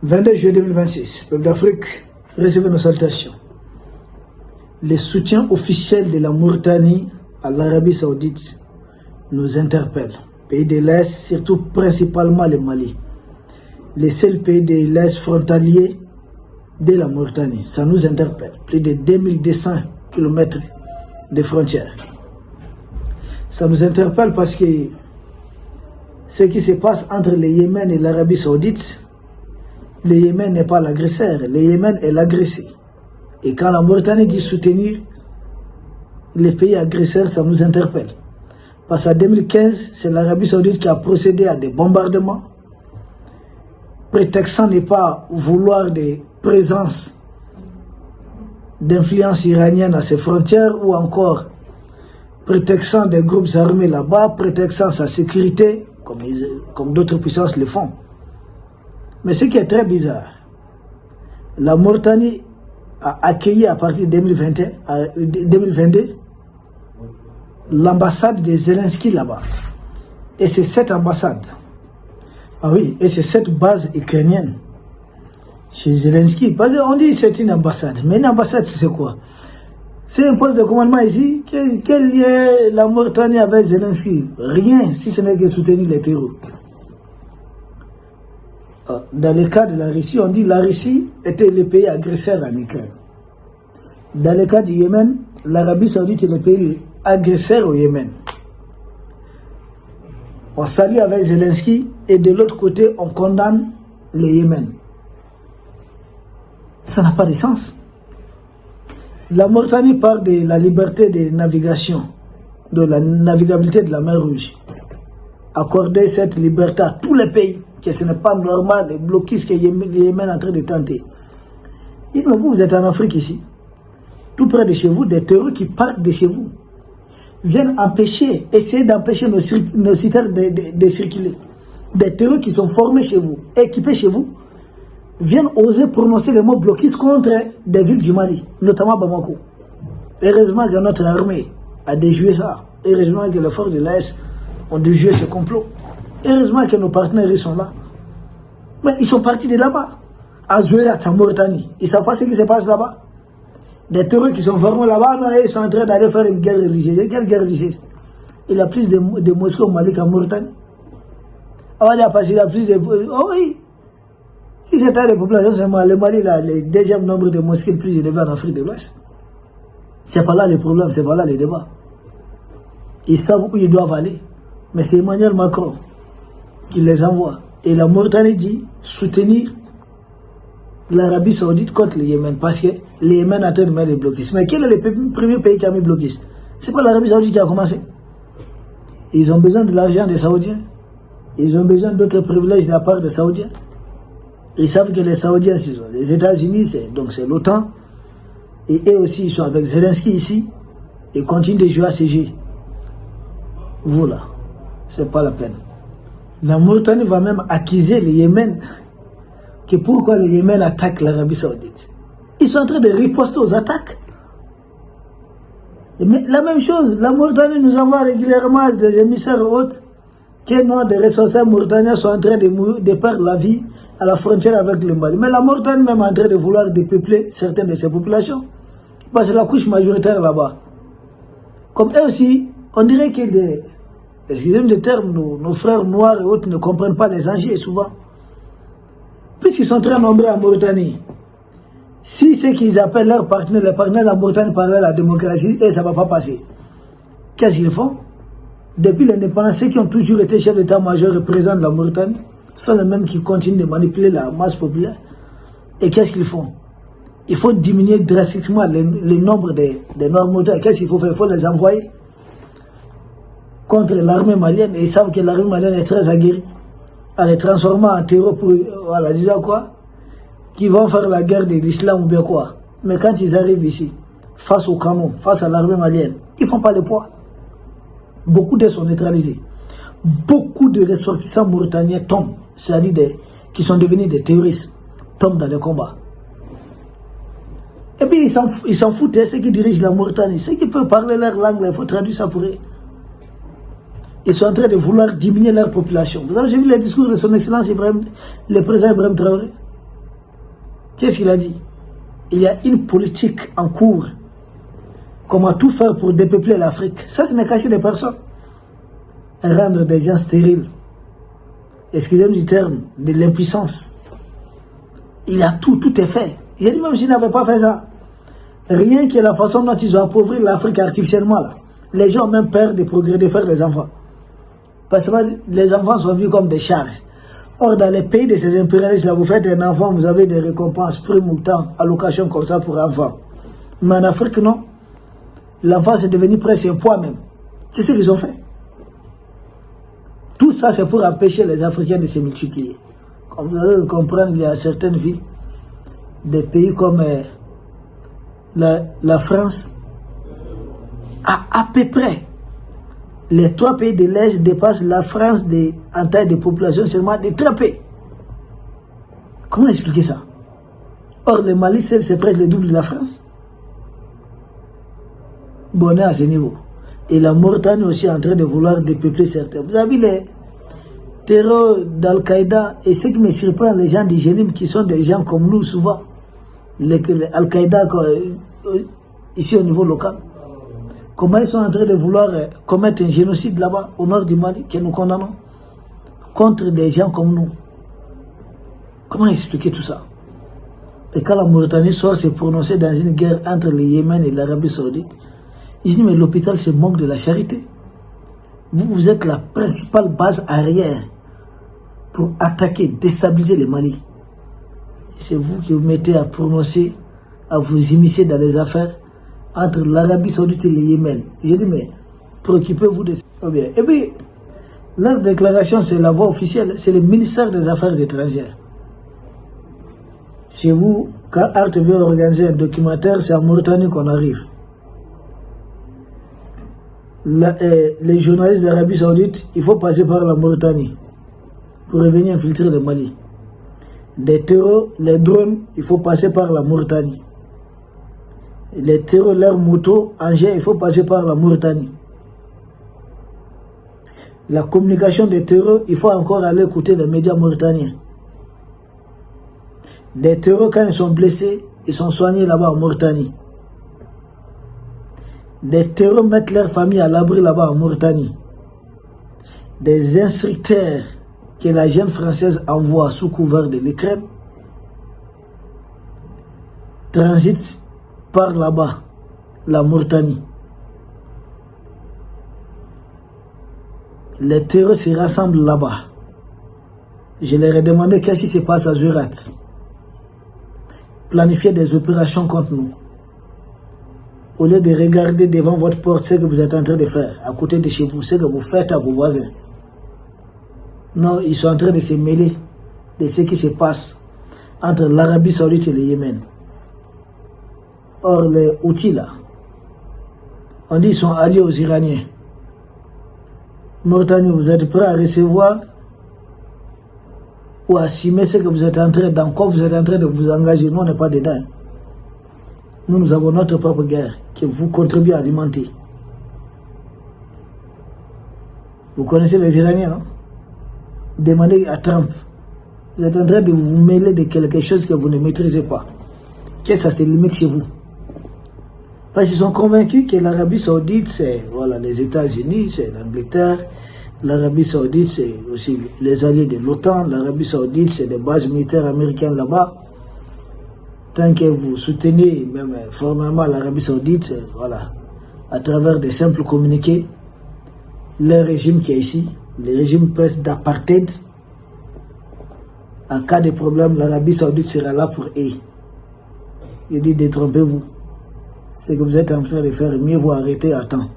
22 juillet 2026, peuple d'Afrique, recevez nos salutations. Le soutien officiel de la Mauritanie à l'Arabie Saoudite nous interpelle. Pays de l'Est, surtout principalement le Mali. Les seuls pays de l'Est frontaliers de la Mauritanie. Ça nous interpelle. Plus de 2200 km de frontières. Ça nous interpelle parce que ce qui se passe entre le Yémen et l'Arabie Saoudite, le Yémen n'est pas l'agresseur, le Yémen est l'agressé. Et quand la Mauritanie dit soutenir les pays agresseurs, ça nous interpelle. Parce qu'en 2015, c'est l'Arabie Saoudite qui a procédé à des bombardements, prétextant ne pas vouloir des présences d'influence iranienne à ses frontières, ou encore prétextant des groupes armés là-bas, prétextant sa sécurité, comme d'autres puissances le font. Mais ce qui est très bizarre, la Mauritanie a accueilli à partir de 2022 l'ambassade de Zelensky là-bas. Et c'est cette ambassade, et c'est cette base ukrainienne chez Zelensky. Parce qu'on dit que c'est une ambassade, mais une ambassade c'est quoi? C'est un poste de commandement ici. Quel lien la Mauritanie avec Zelensky? Rien, si ce n'est que soutenir les terroristes. Dans le cas de la Russie, on dit que la Russie était le pays agresseur en Ukraine. Dans le cas du Yémen, l'Arabie Saoudite est le pays agresseur au Yémen. On salue avec Zelensky et de l'autre côté, on condamne le Yémen. Ça n'a pas de sens. La Mauritanie parle de la liberté de navigation, de la navigabilité de la mer Rouge. Accorder cette liberté à tous les pays, que ce n'est pas normal, les blocus que le Yémen est en train de tenter. Et vous êtes en Afrique ici, tout près de chez vous, des terroristes qui partent de chez vous, viennent empêcher, essayer d'empêcher nos citernes de circuler. Des terroristes qui sont formés chez vous, équipés chez vous, viennent oser prononcer les mots blocus contre des villes du Mali, notamment Bamako. Heureusement que notre armée a déjoué ça. Heureusement que les forces de l'AS ont déjoué ce complot. Heureusement que nos partenaires sont là. Mais ils sont partis de là-bas, à Zouérat, en Mauritanie. Ils ne savent pas ce qui se passe là-bas. Des terroristes qui sont formés là-bas, ils sont en train d'aller faire une guerre religieuse. Quelle guerre religieuse? Il y a plus de mosquées au Mali qu'en Mauritanie. Il y a plus de... Oh oui. Si c'était les populations seulement, le Mali a le deuxième nombre de mosquées le plus élevé en Afrique de l'Ouest. C'est pas là le problème, c'est pas là le débat. Ils savent où ils doivent aller. Mais c'est Emmanuel Macron qui les envoie. Et la Mauritanie dit soutenir l'Arabie Saoudite contre le Yémen. Parce que le Yémen a en train de mettre des blocus. Mais quel est le premier pays qui a mis blocus? C'est pas l'Arabie Saoudite qui a commencé. Ils ont besoin de l'argent des Saoudiens. Ils ont besoin d'autres privilèges de la part des Saoudiens. Ils savent que les Saoudiens, les États-Unis, c'est l'OTAN. Et eux aussi, ils sont avec Zelensky ici. Ils continuent de jouer à ce jeu. Voilà. C'est pas la peine. La Mauritanie va même accuser le Yémen. Que pourquoi le Yémen attaque l'Arabie Saoudite? Ils sont en train de riposter aux attaques. Mais la même chose, la Mauritanie nous envoie régulièrement des émissaires autres. Que non, des ressortissants mauritaniens sont en train de perdre la vie à la frontière avec le Mali. Mais la Mauritanie même est en train de vouloir dépeupler certaines de ces populations. Parce que c'est la couche majoritaire là-bas. Comme eux aussi, on dirait que excusez-moi le terme, nos frères noirs et autres ne comprennent pas les enjeux souvent. Puisqu'ils sont très nombreux en Mauritanie. Si ce qu'ils appellent leurs partenaires, les partenaires de la Mauritanie parlent de la démocratie, et ça ne va pas passer. Qu'est-ce qu'ils font? Depuis l'indépendance, ceux qui ont toujours été chefs d'état-major et présidents de la Mauritanie sont les mêmes qui continuent de manipuler la masse populaire. Et qu'est-ce qu'ils font? Il faut diminuer drastiquement le nombre des Noirs mauritaniens. Qu'est-ce qu'il faut faire? Il faut les envoyer contre l'armée malienne. Et ils savent que l'armée malienne est très aguerrie. En les transformant en terreau pour, voilà, disant quoi? Qui vont faire la guerre de l'islam ou bien quoi. Mais quand ils arrivent ici, face au canon, face à l'armée malienne, ils ne font pas le poids. Beaucoup d'eux sont neutralisés. Beaucoup de ressortissants mauritaniens tombent, c'est-à-dire qui sont devenus des terroristes, tombent dans les combats. Et puis ils s'en foutent, ceux qui dirigent la Mauritanie, ceux qui peuvent parler leur langue, il faut traduire ça pour eux. Ils sont en train de vouloir diminuer leur population. Vous avez vu le discours de son excellence Ibrahim, le président Ibrahim Traoré? Qu'est-ce qu'il a dit? Il y a une politique en cours. Comment tout faire pour dépeupler l'Afrique? Ça, ce n'est cacher des personnes. Rendre des gens stériles. Excusez-moi du terme, de l'impuissance. Il a tout est fait. J'ai dit même s'il n'avait pas fait ça. Rien que la façon dont ils ont appauvri l'Afrique artificiellement là. Les gens ont même peur de progrès, de faire des enfants. Parce que les enfants sont vus comme des charges. Or, dans les pays de ces impérialistes, là, vous faites un enfant, vous avez des récompenses, primes ou temps, allocations comme ça pour enfants. Mais en Afrique, non. L'enfant, c'est devenu presque un poids même. C'est ce qu'ils ont fait. Tout ça, c'est pour empêcher les Africains de se multiplier. Comme vous allez le comprendre, il y a certaines villes, des pays comme la France, à peu près, les 3 pays de l'Est dépassent la France en taille de population seulement de 3 pays. Comment expliquer ça? Or, le Mali, c'est presque le double de la France. Bonnet à ce niveau. Et la Mauritanie aussi est en train de vouloir dépeupler certains. Vous avez les terreurs d'Al-Qaïda, et ce qui me surprend, les gens du Gélim, qui sont des gens comme nous souvent, Al-Qaïda ici au niveau local. Comment ils sont en train de vouloir commettre un génocide là-bas, au nord du Mali, que nous condamnons, contre des gens comme nous. Comment expliquer tout ça? Et quand la Mauritanie sort se prononcer dans une guerre entre le Yémen et l'Arabie Saoudite, ils disent mais l'hôpital se manque de la charité. Vous êtes la principale base arrière pour attaquer, déstabiliser le Mali. C'est vous qui vous mettez à prononcer, à vous immiscer dans les affaires entre l'Arabie Saoudite et le Yémen. J'ai dit, mais préoccupez-vous de ça. Et puis, leur déclaration, c'est la voie officielle, c'est le ministère des Affaires étrangères. Chez vous, quand Arte veut organiser un documentaire, c'est en Mauritanie qu'on arrive. Les journalistes d'Arabie Saoudite, il faut passer par la Mauritanie pour revenir infiltrer le Mali. Des terreaux, les drones, il faut passer par la Mauritanie. Les terreaux, leurs motos, engins, il faut passer par la Mauritanie. La communication des terreaux, il faut encore aller écouter les médias mauritaniens. Des terreaux, quand ils sont blessés, ils sont soignés là-bas en Mauritanie. Des terreaux mettent leur famille à l'abri là-bas en Mauritanie. Des instructeurs que la jeune française envoie sous couvert de l'Ukraine transitent par là-bas, la Mauritanie. Les terreaux se rassemblent là-bas. Je leur ai demandé qu'est-ce qui se passe à Zurat. Planifier des opérations contre nous. Au lieu de regarder devant votre porte ce que vous êtes en train de faire, à côté de chez vous, ce que vous faites à vos voisins. Non, ils sont en train de se mêler de ce qui se passe entre l'Arabie Saoudite et le Yémen. Or, les Houthis là, on dit qu'ils sont alliés aux Iraniens. Mauritanie, vous êtes prêts à recevoir ou à assumer ce que vous êtes en train, dans quoi vous êtes en train de vous engager? Nous, on n'est pas dedans. Nous avons notre propre guerre que vous contribuez à alimenter. Vous connaissez les Iraniens, non? Demandez à Trump. Vous êtes en train de vous mêler de quelque chose que vous ne maîtrisez pas. Que ça se limite chez vous. Parce qu'ils sont convaincus que l'Arabie Saoudite, c'est voilà, les États-Unis, c'est l'Angleterre. L'Arabie Saoudite, c'est aussi les alliés de l'OTAN. L'Arabie Saoudite, c'est des bases militaires américaines là-bas. Tant que vous soutenez même formellement l'Arabie Saoudite, voilà, à travers des simples communiqués, le régime qui est ici, le régime presque d'apartheid, en cas de problème, l'Arabie Saoudite sera là pour eux. Il dit, détrompez-vous. Ce que vous êtes en train de faire, mieux vous arrêter à temps.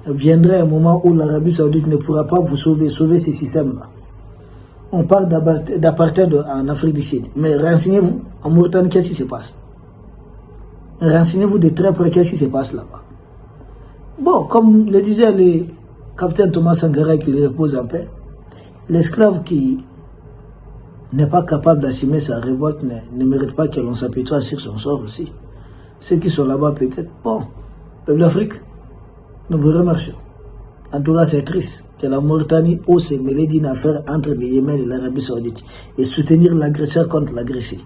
Il viendra un moment où l'Arabie Saoudite ne pourra pas vous sauver ce système-là. On parle d'apartheid en Afrique du Sud. Mais renseignez-vous, en Mauritanie, qu'est-ce qui se passe? Renseignez-vous de très près, qu'est-ce qui se passe là-bas? Bon, comme le disait le capitaine Thomas Sankara, qui le repose en paix, l'esclave qui n'est pas capable d'assumer sa révolte ne mérite pas que l'on s'apitoie sur son sort aussi. Ceux qui sont là-bas, peut-être, bon, peuple d'Afrique, nous vous remercions. En tout cas, c'est triste que la Mauritanie ose se mêler d'une affaire entre le Yémen et l'Arabie Saoudite et soutenir l'agresseur contre l'agressé.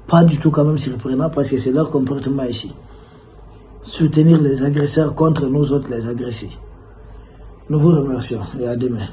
pas du tout quand même surprenant parce que c'est leur comportement ici. Soutenir les agresseurs contre nous autres les agressés. Nous vous remercions et à demain.